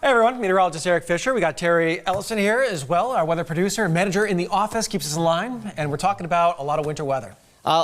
Hey everyone, meteorologist Eric Fisher. We got Terry Eliasen here as well, our weather producer and manager in the office, keeps us in line, and we're talking about a lot of winter weather.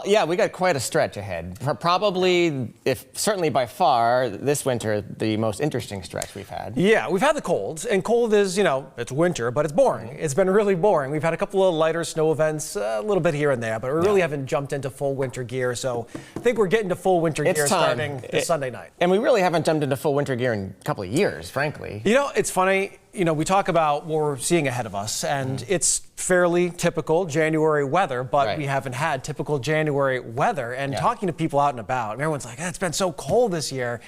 Yeah, we got quite a stretch ahead. Probably, certainly by far, this winter, the most interesting stretch we've had. Yeah, we've had the colds, and cold is, it's winter, but it's boring. It's been really boring. We've had a couple of lighter snow events, a little bit here and there, but we really haven't jumped into full winter gear, so I think we're getting to full winter gear starting this Sunday night. And we really haven't jumped into full winter gear in a couple of years, frankly. It's funny. We talk about what we're seeing ahead of us, and it's fairly typical January weather, but we haven't had typical January weather. And talking to people out and about, everyone's like, it's been so cold this year.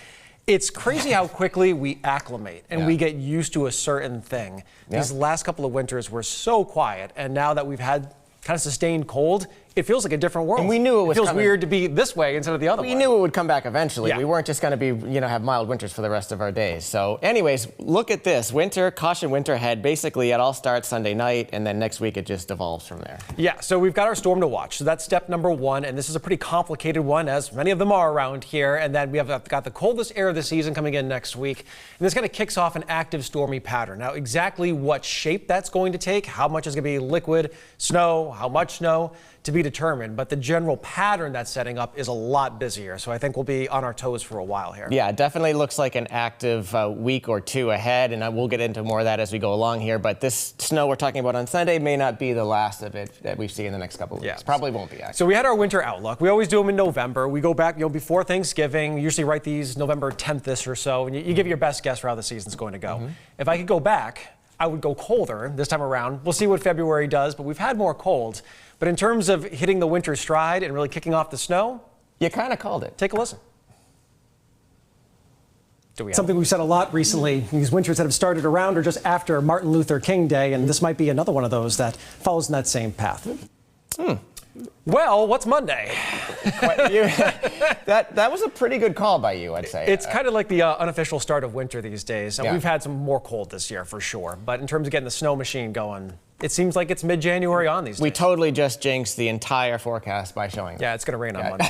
It's crazy how quickly we acclimate and we get used to a certain thing. These last couple of winters were so quiet, and now that we've had kind of sustained cold, it feels like a different world. And we knew it feels weird to be this way instead of the other way. We knew it would come back eventually. We weren't just going to be, have mild winters for the rest of our days. So anyways, look at this. Caution winter ahead. Basically, it all starts Sunday night, and then next week it just evolves from there. Yeah, so we've got our storm to watch. So that's step number one, and this is a pretty complicated one, as many of them are around here. And then we have got the coldest air of the season coming in next week. And this kind of kicks off an active stormy pattern. Now, exactly what shape that's going to take, how much is going to be liquid, snow, how much snow, to be determined, but the general pattern that's setting up is a lot busier, so I think we'll be on our toes for a while here. Yeah, it definitely looks like an active week or two ahead, and we'll get into more of that as we go along here, but this snow we're talking about on Sunday may not be the last of it that we see in the next couple of weeks. Probably won't be, actually. So we had our winter outlook. We always do them in November. We go back, before Thanksgiving. We usually write these November 10th-ish or so, and you give your best guess for how the season's going to go. If I could go back, I would go colder this time around. We'll see what February does, but we've had more cold. But in terms of hitting the winter stride and really kicking off the snow, you kind of called it. Take a listen. Something we've said a lot recently, these winters that have started around or just after Martin Luther King Day, and this might be another one of those that follows in that same path. Well, what's Monday? That was a pretty good call by you, I'd say. It's kind of like the unofficial start of winter these days. We've had some more cold this year for sure, but in terms of getting the snow machine going, it seems like it's mid-January on these days. We totally just jinxed the entire forecast by showing that. Yeah, it's going to rain on Monday.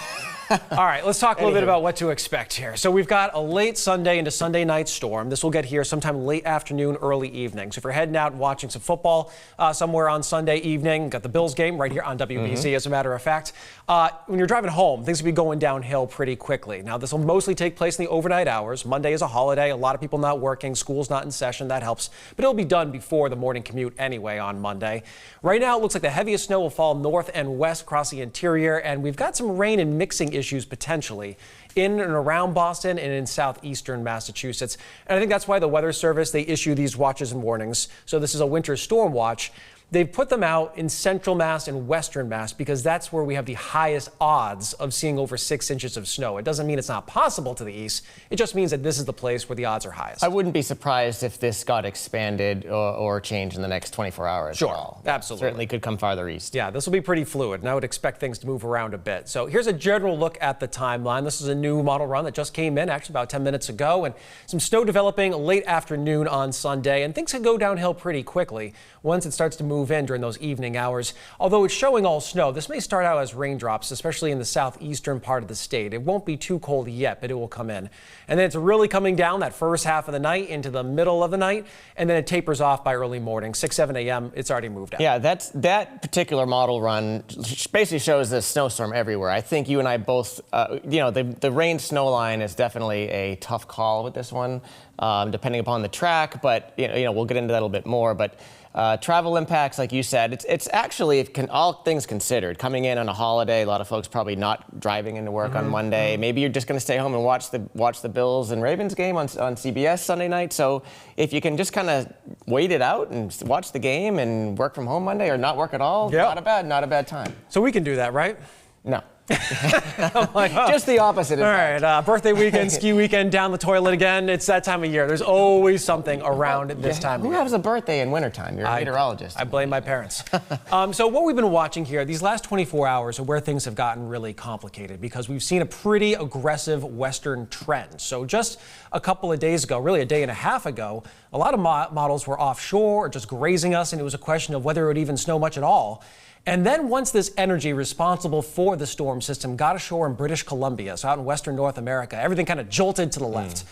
All right, let's talk a little bit about what to expect here. So we've got a late Sunday into Sunday night storm. This will get here sometime late afternoon, early evening. So if you're heading out and watching some football somewhere on Sunday evening, got the Bills game right here on WBZ, as a matter of fact. When you're driving home, things will be going downhill pretty quickly. Now, this will mostly take place in the overnight hours. Monday is a holiday. A lot of people not working. School's not in session. That helps. But it'll be done before the morning commute anyway on Monday. Right now, it looks like the heaviest snow will fall north and west across the interior, and we've got some rain and mixing issues potentially in and around Boston and in southeastern Massachusetts. And I think that's why the Weather Service, they issue these watches and warnings. So this is a winter storm watch. They've put them out in central Mass and western Mass because that's where we have the highest odds of seeing over 6 inches of snow. It doesn't mean it's not possible to the east. It just means that this is the place where the odds are highest. I wouldn't be surprised if this got expanded or changed in the next 24 hours. Sure, absolutely. Certainly could come farther east. Yeah, this will be pretty fluid, and I would expect things to move around a bit. So here's a general look at the timeline. This is a new model run that just came in, actually about 10 minutes ago, and some snow developing late afternoon on Sunday, and things can go downhill pretty quickly once it starts to move in during those evening hours. Although it's showing all snow, this may start out as raindrops, especially in the southeastern part of the state. It won't be too cold yet, but it will come in. And then it's really coming down that first half of the night into the middle of the night, and then it tapers off by early morning. 6, 7 a.m., it's already moved out. Yeah, that particular model run basically shows the snowstorm everywhere. I think you and I both, the rain-snow line is definitely a tough call with this one, depending upon the track, but we'll get into that a little bit more. But travel impacts, like you said, it's actually, all things considered, coming in on a holiday, a lot of folks probably not driving into work on Monday. Maybe you're just going to stay home and watch the Bills and Ravens game on CBS Sunday night. So if you can just kind of wait it out and watch the game and work from home Monday or not work at all, not a bad time. So we can do that, right? No. Just the opposite. All right, birthday weekend, ski weekend, down the toilet again. It's that time of year. There's always something around this time of year. Who has a birthday in wintertime? You're a meteorologist. I blame my parents. So what we've been watching here, these last 24 hours are where things have gotten really complicated because we've seen a pretty aggressive western trend. So just a couple of days ago, really a day and a half ago, a lot of models were offshore or just grazing us, and it was a question of whether it would even snow much at all. And then once this energy responsible for the storm system got ashore in British Columbia, so out in western North America, everything kind of jolted to the left.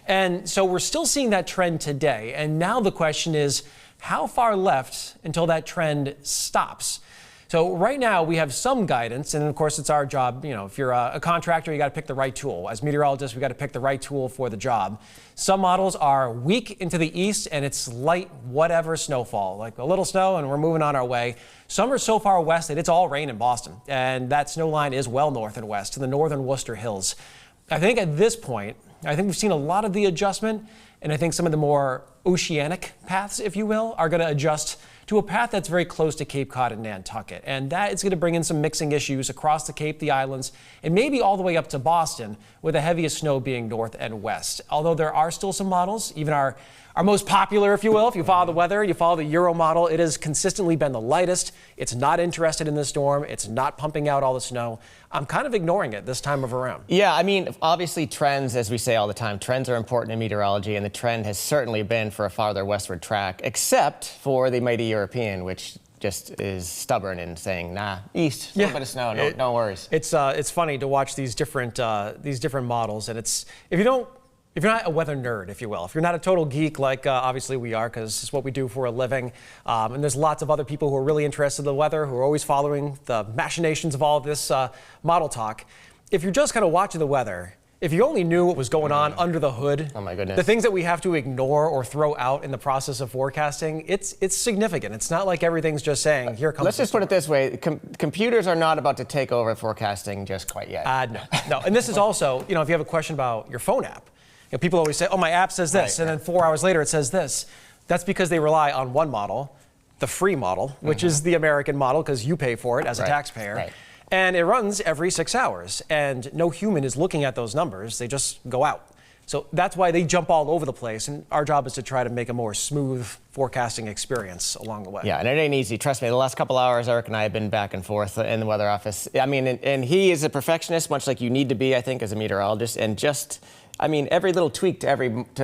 And so we're still seeing that trend today. And now the question is, how far left until that trend stops? So right now we have some guidance, and of course it's our job, if you're a contractor, you got to pick the right tool. As meteorologists, we got to pick the right tool for the job. Some models are weak into the east and it's light whatever snowfall, like a little snow and we're moving on our way. Some are so far west that it's all rain in Boston, and that snow line is well north and west to the northern Worcester Hills. I think at this point, we've seen a lot of the adjustment, and I think some of the more oceanic paths, if you will, are going to adjust to a path that's very close to Cape Cod and Nantucket. And that is going to bring in some mixing issues across the Cape, the islands, and maybe all the way up to Boston, with the heaviest snow being north and west. Although there are still some models, even our most popular, if you will, if you follow the weather, you follow the Euro model, it has consistently been the lightest. It's not interested in the storm. It's not pumping out all the snow. I'm kind of ignoring it this time of around. Yeah, obviously trends, as we say all the time, trends are important in meteorology, and the trend has certainly been for a farther westward track, except for the mighty European, which just is stubborn in saying, nah, east, a little bit of snow, no worries. It's funny to watch these different models, and if you're not a weather nerd, if you will, if you're not a total geek like obviously we are, because it's what we do for a living, and there's lots of other people who are really interested in the weather, who are always following the machinations of all of this model talk. If you're just kind of watching the weather, if you only knew what was going on under the hood, oh my goodness, the things that we have to ignore or throw out in the process of forecasting, it's significant. It's not like everything's just saying, here comes. Let's just put it this way: computers are not about to take over forecasting just quite yet. No. And this is also, if you have a question about your phone app. People always say, oh, my app says this, and then 4 hours later it says this. That's because they rely on one model, the free model, which is the American model because you pay for it as a taxpayer. Right. And it runs every 6 hours. And no human is looking at those numbers. They just go out. So that's why they jump all over the place. And our job is to try to make a more smooth forecasting experience along the way. Yeah, and it ain't easy. Trust me, the last couple hours, Eric and I have been back and forth in the weather office. And he is a perfectionist, much like you need to be, I think, as a meteorologist. And every little tweak to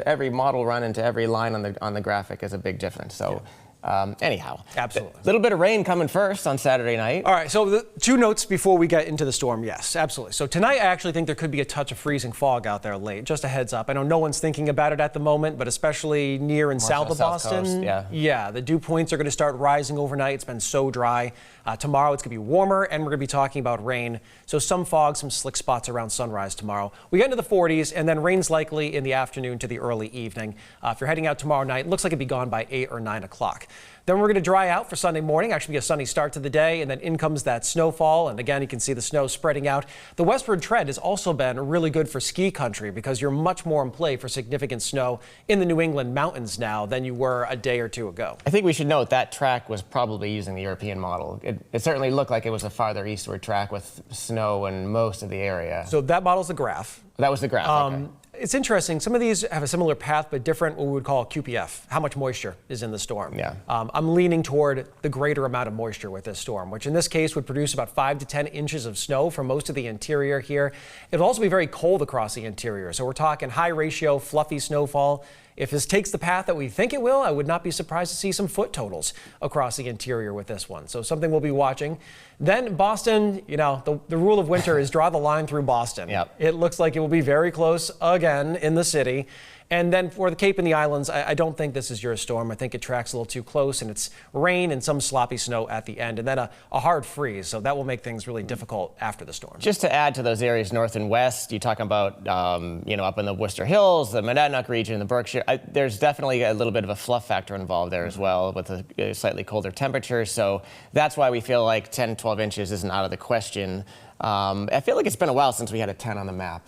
every model run and to every line on the graphic is a big difference. So. Anyhow, absolutely. A little bit of rain coming first on Saturday night. All right, so the 2 notes before we get into the storm. Yes, absolutely. So tonight, I actually think there could be a touch of freezing fog out there late. Just a heads up. I know no one's thinking about it at the moment, but especially near and south of Boston. Coast, yeah, the dew points are going to start rising overnight. It's been so dry. Tomorrow, it's going to be warmer, and we're going to be talking about rain. So some fog, some slick spots around sunrise tomorrow. We get into the 40s, and then rain's likely in the afternoon to the early evening. If you're heading out tomorrow night, it looks like it'd be gone by 8 or 9 o'clock. Then we're going to dry out for Sunday morning, actually be a sunny start to the day, and then in comes that snowfall. And again, you can see the snow spreading out. The westward trend has also been really good for ski country because you're much more in play for significant snow in the New England mountains now than you were a day or two ago. I think we should note that track was probably using the European model. It certainly looked like it was a farther eastward track with snow in most of the area. So that model's the graph. That was the graph. Okay. It's interesting. Some of these have a similar path, but different, what we would call QPF, how much moisture is in the storm. Yeah. I'm leaning toward the greater amount of moisture with this storm, which in this case would produce about 5 to 10 inches of snow for most of the interior here. It'll also be very cold across the interior. So we're talking high ratio, fluffy snowfall. If this takes the path that we think it will, I would not be surprised to see some foot totals across the interior with this one. So something we'll be watching. Then Boston, the rule of winter is draw the line through Boston. Yep. It looks like it will be very close again in the city. And then for the Cape and the Islands, I don't think this is your storm. I think it tracks a little too close, and it's rain and some sloppy snow at the end, and then a hard freeze. So that will make things really difficult after the storm. Just to add to those areas north and west, you're talking about, up in the Worcester Hills, the Monadnock region, the Berkshire. There's definitely a little bit of a fluff factor involved there as well with a slightly colder temperature. So that's why we feel like 10, 12 inches isn't out of the question. I feel like it's been a while since we had a 10 on the map.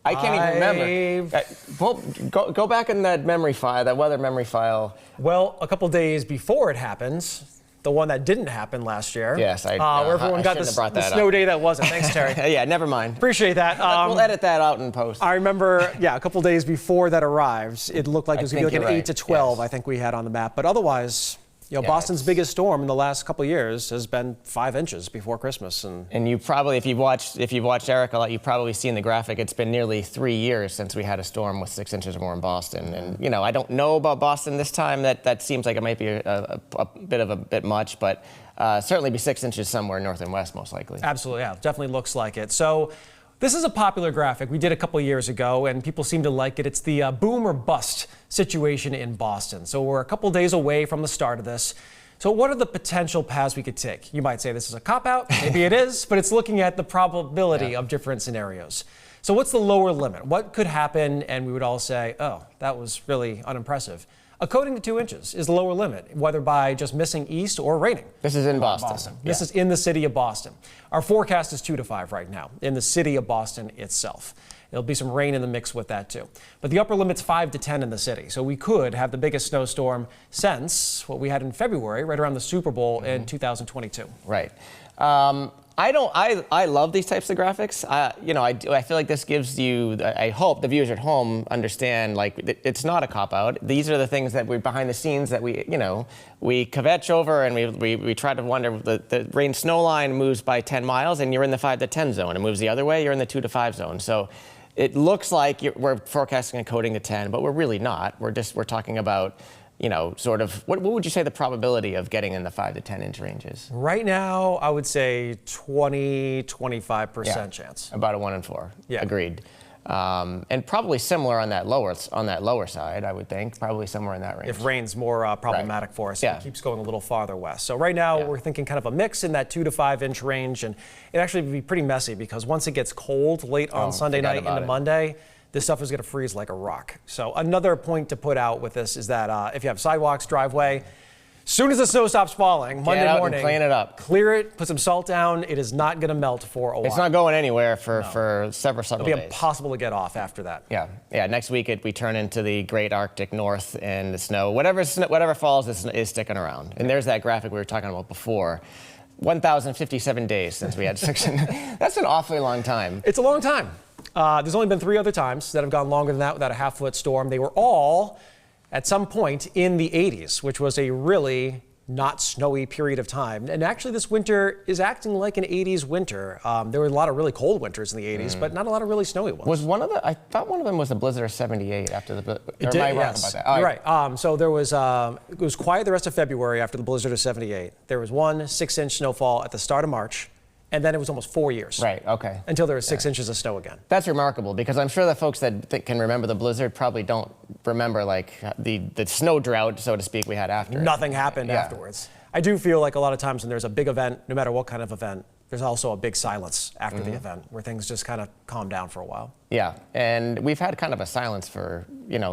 I can't even remember. Go back in that memory file, that weather memory file. Well, a couple days before it happens, the one that didn't happen last year. Yes, where everyone got the snow day that wasn't. Thanks, Terry. Yeah, never mind. Appreciate that. We'll edit that out in post. I remember, a couple days before that arrives, it looked like it was going to be like an 8 to 12, yes. I think we had on the map. But otherwise, Boston's biggest storm in the last couple of years has been 5 inches before Christmas. And you probably, if you've watched Eric a lot, you've probably seen the graphic. It's been nearly 3 years since we had a storm with 6 inches or more in Boston. And, I don't know about Boston this time. That seems like it might be a bit much, but certainly be 6 inches somewhere north and west, most likely. Absolutely, yeah. Definitely looks like it. So This is a popular graphic we did a couple years ago, and people seem to like it. It's the boom or bust situation in Boston. So we're a couple days away from the start of this. So what are the potential paths we could take? You might say this is a cop-out. Maybe it is, but it's looking at the probability of different scenarios. So what's the lower limit? What could happen and we would all say, oh, that was really unimpressive? A coating to 2 inches is the lower limit, whether by just missing east or raining. This is in Boston. This is in the city of Boston. Our forecast is 2 to 5 right now in the city of Boston itself. There'll be some rain in the mix with that too. But the upper limit's 5 to 10 in the city. So we could have the biggest snowstorm since what we had in February, right around the Super Bowl in 2022. Right. I love these types of graphics. I feel like this gives you, I hope the viewers at home understand, like, it's not a cop-out. These are the things that we're behind the scenes that we kvetch over, and we try to wonder. The rain snow line moves by 10 miles and you're in the 5 to 10 zone. It moves the other way, you're in the 2 to 5 zone. So it looks like we're forecasting a coating to 10, but we're really not. We're talking about, sort of, what would you say the probability of getting in the 5 to 10 inch range is? Right now, I would say 20-25% chance. About a 1 in 4. Yeah. Agreed. And probably similar on that lower side, I would think, probably somewhere in that range. If rain's more problematic for us, it keeps going a little farther west. So right now, we're thinking kind of a mix in that 2 to 5 inch range, and it actually would be pretty messy because once it gets cold late on Sunday night into Monday, this stuff is going to freeze like a rock. So another point to put out with this is that if you have sidewalks, driveway, soon as the snow stops falling, Monday morning, and clean it up. Clear it, put some salt down. It is not going to melt for a while. It's not going anywhere for several days. It'll be impossible to get off after that. Yeah. Next week we turn into the great Arctic North, and the snow, whatever falls is sticking around. And there's that graphic we were talking about before. 1,057 days since we had 6. That's an awfully long time. It's a long time. There's only been 3 other times that have gone longer than that without a half-foot storm. They were all at some point in the 80s, which was a really not snowy period of time. And actually this winter is acting like an 80s winter. There were a lot of really cold winters in the 80s, but not a lot of really snowy ones. I thought one of them was the blizzard of 78 after the, it did, am I wrong yes. about that? Oh, You're right. So there was, it was quiet the rest of February after the blizzard of 78. There was 1 6-inch snowfall at the start of March. And then it was almost 4 years. Right, okay. Until there was 6 inches of snow again. That's remarkable, because I'm sure the folks that can remember the blizzard probably don't remember, like, the snow drought, so to speak, we had after. Nothing happened afterwards. I do feel like a lot of times when there's a big event, no matter what kind of event, there's also a big silence after the event where things just kind of calm down for a while. Yeah, and we've had kind of a silence for,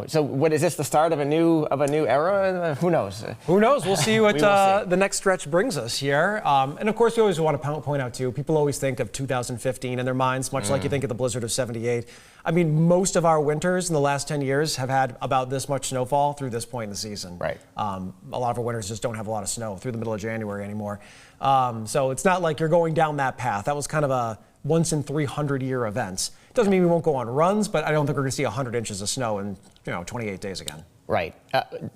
so what is this, the start of a new era? Who knows? Who knows? We'll see what the next stretch brings us here. And of course, we always want to point out too, people always think of 2015 in their minds, much like you think of the blizzard of 78. I mean, most of our winters in the last 10 years have had about this much snowfall through this point in the season. Right. A lot of our winters just don't have a lot of snow through the middle of January anymore. So it's not like you're going down that path. That was kind of a once in 300 year event. It doesn't mean we won't go on runs, but I don't think we're going to see 100 inches of snow in 28 days again. Right.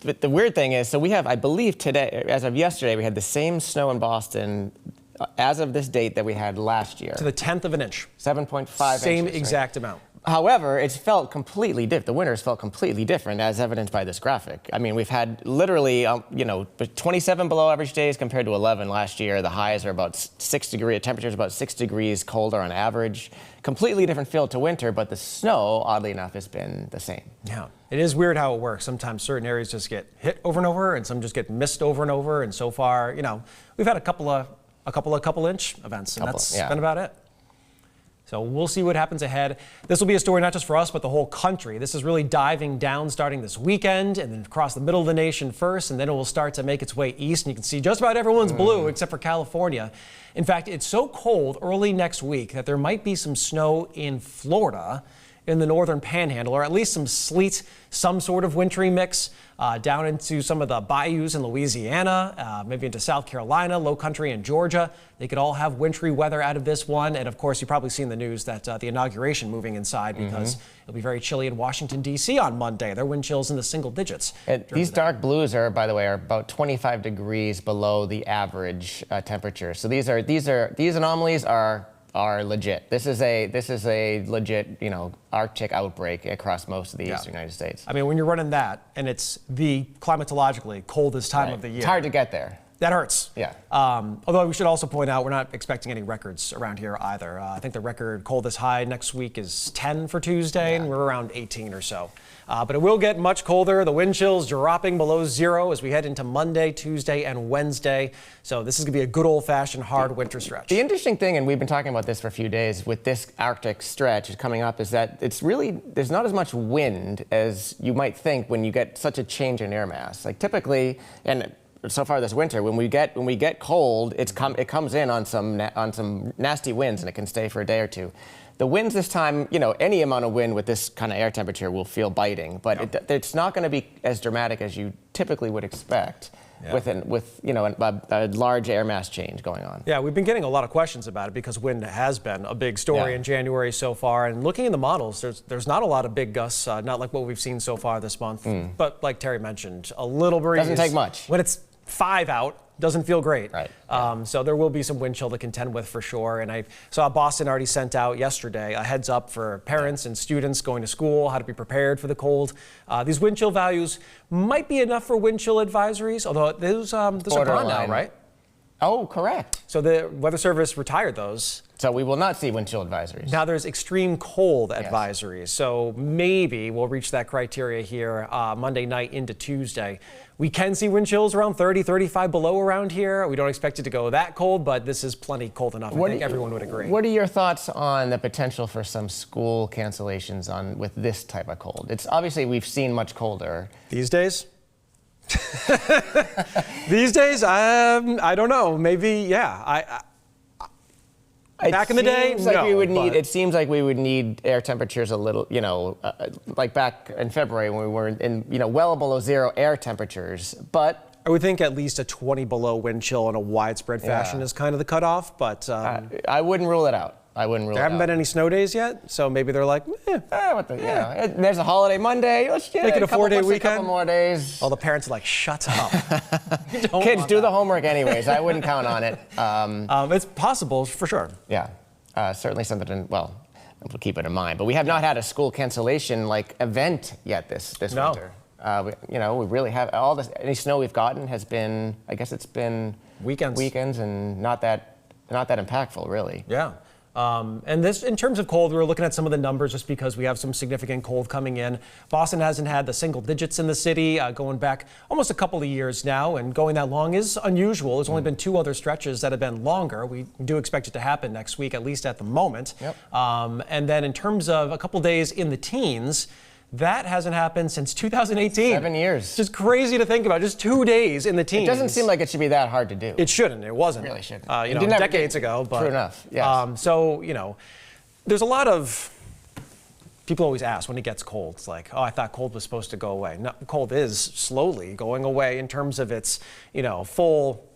But the weird thing is, so we have, I believe today, as of yesterday, we had the same snow in Boston as of this date that we had last year. To the 10th of an inch. 7.5 inches. Same exact amount. However, it's felt completely different. The winters felt completely different, as evidenced by this graphic. I mean, we've had literally, 27 below average days compared to 11 last year. The highs are about 6 degrees. Temperatures about 6 degrees colder on average. Completely different feel to winter, but the snow, oddly enough, has been the same. Yeah, it is weird how it works. Sometimes certain areas just get hit over and over, and some just get missed over and over. And so far, we've had a couple inch events, and that's been about it. So we'll see what happens ahead. This will be a story not just for us, but the whole country. This is really diving down starting this weekend and then across the middle of the nation first, and then it will start to make its way east. And you can see just about everyone's blue except for California. In fact, it's so cold early next week that there might be some snow in Florida in the northern panhandle, or at least some sleet, some sort of wintry mix down into some of the bayous in Louisiana, maybe into South Carolina, low country in Georgia. They could all have wintry weather out of this one. And of course, you've probably seen the news that the inauguration moving inside because it'll be very chilly in Washington, D.C. on Monday. Their wind chills in the single digits. And these dark blues are, by the way, are about 25 degrees below the average temperature. So these anomalies are legit. This is a legit, Arctic outbreak across most of the eastern United States. I mean, when you're running that, and it's the climatologically coldest time of the year. It's hard to get there. That hurts. Yeah. Although we should also point out we're not expecting any records around here either. I think the record coldest high next week is 10 for Tuesday, and we're around 18 or so. But it will get much colder. The wind chills dropping below 0 as we head into Monday, Tuesday, and Wednesday. So this is going to be a good old-fashioned hard winter stretch. The interesting thing, and we've been talking about this for a few days, with this Arctic stretch coming up, is that there's not as much wind as you might think when you get such a change in air mass. Like typically, and so far this winter, when we get cold, it comes in on some nasty winds, and it can stay for a day or two. The winds this time, any amount of wind with this kind of air temperature will feel biting, but it's not going to be as dramatic as you typically would expect with a large air mass change going on. Yeah, we've been getting a lot of questions about it because wind has been a big story in January so far. And looking in the models, there's not a lot of big gusts, not like what we've seen so far this month. But like Terry mentioned, a little breeze. Doesn't take much. When it's 5 out, doesn't feel great. Right. So there will be some wind chill to contend with for sure. And I saw Boston already sent out yesterday a heads up for parents and students going to school, how to be prepared for the cold. These wind chill values might be enough for wind chill advisories, although those are gone now, right? Oh, correct. So the Weather Service retired those. So we will not see wind chill advisories. Now there's extreme cold advisories. So maybe we'll reach that criteria here Monday night into Tuesday. We can see wind chills around 30, 35 below around here. We don't expect it to go that cold, but this is plenty cold enough. I think everyone would agree. What are your thoughts on the potential for some school cancellations with this type of cold? It's obviously we've seen much colder. These days? These days, I don't know. Maybe, yeah. Back in the day, it seems like we would need air temperatures a little, like back in February when we were in, well below 0 air temperatures. But I would think at least a 20 below wind chill in a widespread fashion is kind of the cutoff. But I wouldn't rule it out. There haven't been any snow days yet, so maybe they're like, there's a holiday Monday. Let's make it a 4-day weekend. A couple more days. All the parents are like, shut up. Kids do the homework anyways. I wouldn't count on it. It's possible for sure. Yeah, certainly something. We'll keep it in mind. But we have not had a school cancellation event yet this winter. We really have any snow we've gotten has been. I guess it's been weekends, and not that impactful really. Yeah. And this, in terms of cold, we're looking at some of the numbers just because we have some significant cold coming in. Boston hasn't had the single digits in the city going back almost a couple of years now, and going that long is unusual. There's only been 2 other stretches that have been longer. We do expect it to happen next week, at least at the moment. Yep. And then in terms of a couple days in the teens, that hasn't happened since 2018. 7 years. Just crazy to think about. Just 2 days in the teens. It doesn't seem like it should be that hard to do. It shouldn't. It wasn't. It really shouldn't. Decades ago. But, true enough. Yes. So, there's a lot of people always ask when it gets cold. It's like, oh, I thought cold was supposed to go away. No, cold is slowly going away in terms of its, full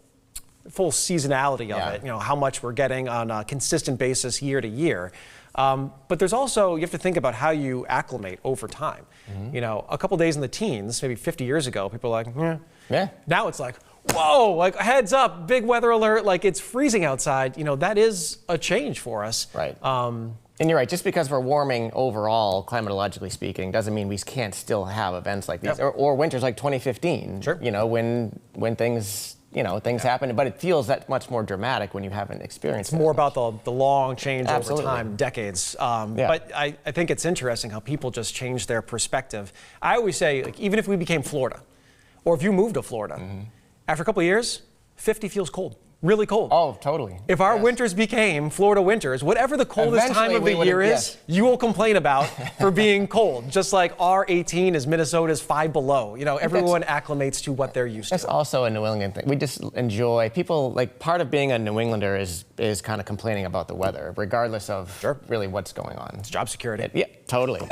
seasonality of it. How much we're getting on a consistent basis year to year. But there's also, you have to think about how you acclimate over time. A couple days in the teens, maybe 50 years ago, people are like, yeah. Now it's like, whoa, like heads up, big weather alert, like it's freezing outside. That is a change for us. Right. And you're right, just because we're warming overall, climatologically speaking, doesn't mean we can't still have events like these, or winters like 2015. Sure. When things happen, but it feels that much more dramatic when you haven't experienced it. It's more about the long change over time, decades. But I think it's interesting how people just change their perspective. I always say, even if we became Florida, or if you moved to Florida, after a couple of years, 50 feels cold. Really cold. Oh, totally. If our winters became Florida winters, whatever the coldest time of the year is, you will complain about for being cold. Just like our 18 is Minnesota's 5 below. Everyone acclimates to what they're used to. That's also a New England thing. We just enjoy people. Part of being a New Englander is kind of complaining about the weather, regardless of really what's going on. It's job security. Yeah, totally.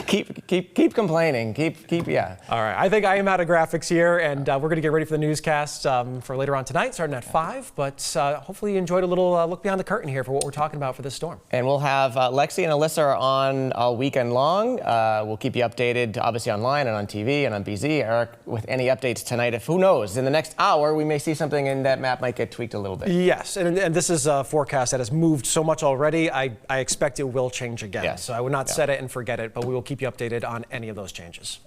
keep complaining. Keep. All right. I think I am out of graphics here, and we're going to get ready for the newscast for later on tonight, starting at 5. But hopefully you enjoyed a little look behind the curtain here for what we're talking about for this storm. And we'll have Lexi and Alyssa are on all weekend long. We'll keep you updated, obviously online and on TV and on BZ. Eric, with any updates tonight, who knows, in the next hour we may see something and that map might get tweaked a little bit. Yes, and this is a forecast that has moved so much already. I expect it will change again. Yes. So I would not set it and forget it, but we will keep you updated on any of those changes.